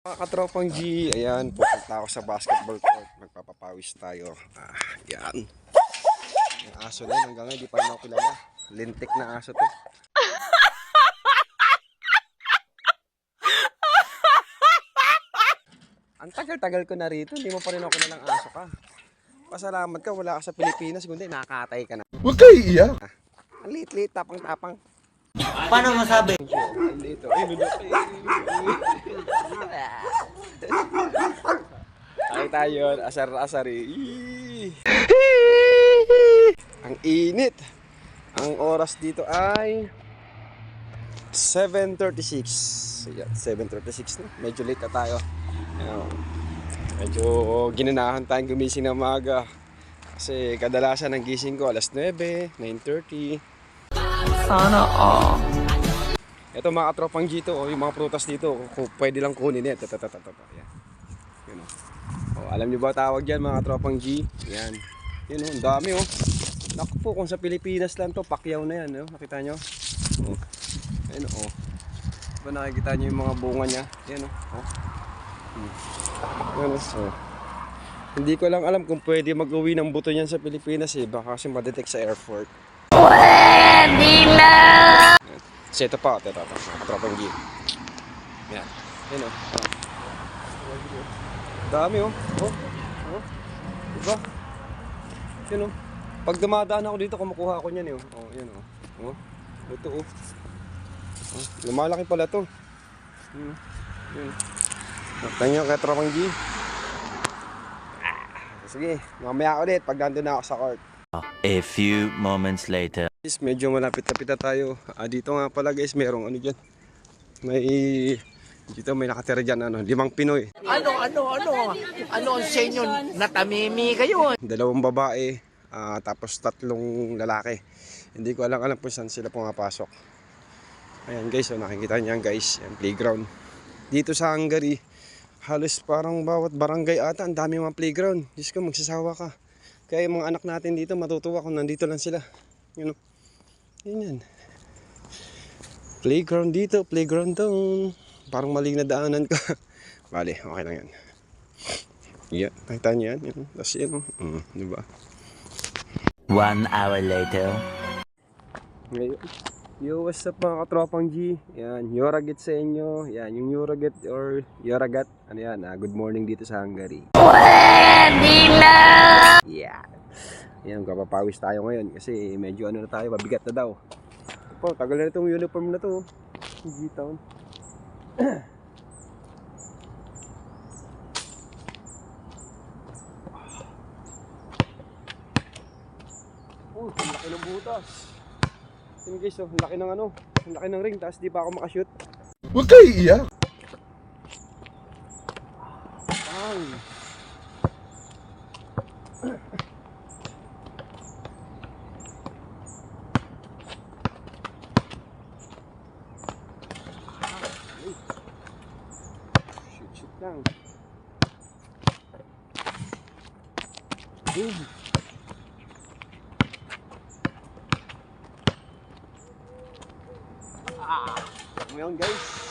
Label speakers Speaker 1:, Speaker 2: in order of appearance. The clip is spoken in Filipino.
Speaker 1: Mga katropang G, ayan, pupunta ako sa basketball court. Magpapapawis tayo. Yan. Yung aso na yun, hanggang ngayon, di pa rin ako kilala. Lintik na aso to. Ang tagal-tagal ko na rito, hindi mo pa rin ako kilalang aso ka. Pasalamat ka, wala ka sa Pilipinas, kundi nakakatay ka na.
Speaker 2: Huwag kayo iiyak.
Speaker 1: Ang liit-liit, tapang-tapang.
Speaker 3: Paano masabi?
Speaker 1: Ang liit, ay, ay tayo, asar-asari. Ang init. Ang oras dito ay 7:36. Ayan, 7:36 na. Medyo late na tayo. Ayan. Medyo ginanahan tayong gumising ng maaga. Kasi kadalasan ang gising ko alas 9, 9:30.
Speaker 4: Sana all.
Speaker 1: Ito mga katropang G to, yung mga prutas dito, pwede lang kunin yan. Ayan. Yun, alam nyo ba tawag yan mga katropang G? Yan. Yun ang dami oh. Naku po, kung sa Pilipinas lang to, pakyaw na yan. Nakita nyo? Ayun oh. Diba nakikita nyo yung mga bunga niya? Yan oh. Yan oh. Hindi ko lang alam kung pwede mag-uwi ng buto niyan sa Pilipinas baka kasi ma-detect sa airport.
Speaker 4: Pwede na!
Speaker 1: Kasi ito pa, mga katropang G. Yan. Yan oh. Dami oh. Diba? Yan oh. Pag dumadaan ako dito, kumukuha ako niyan eh. Oh, yan oh. Ito oh. Lumalaki pala to. Yan. Tingnan nyo katropang G. Sige, mamaya ulit pag nandun na ako sa court.
Speaker 3: A few moments later.
Speaker 1: Medyo malapit-lapit na tayo. Dito nga pala guys, merong ano dyan. Dito may nakatira dyan, 5 Pinoy.
Speaker 5: Ano ang sa inyo? Natamimi kayo.
Speaker 1: 2 babae, tapos 3 lalaki. Hindi ko alam kung saan sila pumapasok. Ayan guys, nakikita niyan guys, yung playground. Dito sa Hungary, halos parang bawat barangay ata, ang dami mga playground. Diyos ko, magsasawa ka. Kaya yung mga anak natin dito, matutuwa kung nandito lang sila. Yun o. Yan. Playground dito, playground doon. Parang maling na daanan ka. Bale, okay lang yan. Yeah, nakita niyo yan. Tapos yan o. Diba?
Speaker 3: 1 hour later.
Speaker 1: Ngayon. Yo, what's up mga katropang G? Yan, Yoraget sa inyo. Yan, yung Yoraget or Yoragat. Ano yan, good morning dito sa Hungary.
Speaker 4: Pwede na!
Speaker 1: Yeah. Yan, kapapawis tayo ngayon kasi medyo ano na tayo, mabigat na daw. Po, tagal na itong uniform na to. G-Town. Oh, ang laki ng butas. Yan guys, ang laki ng ang laki ng ring, tapos di pa ako makashoot.
Speaker 2: Huwag kayo iiyak.
Speaker 1: Shoot lang. Boom. Ngayon guys.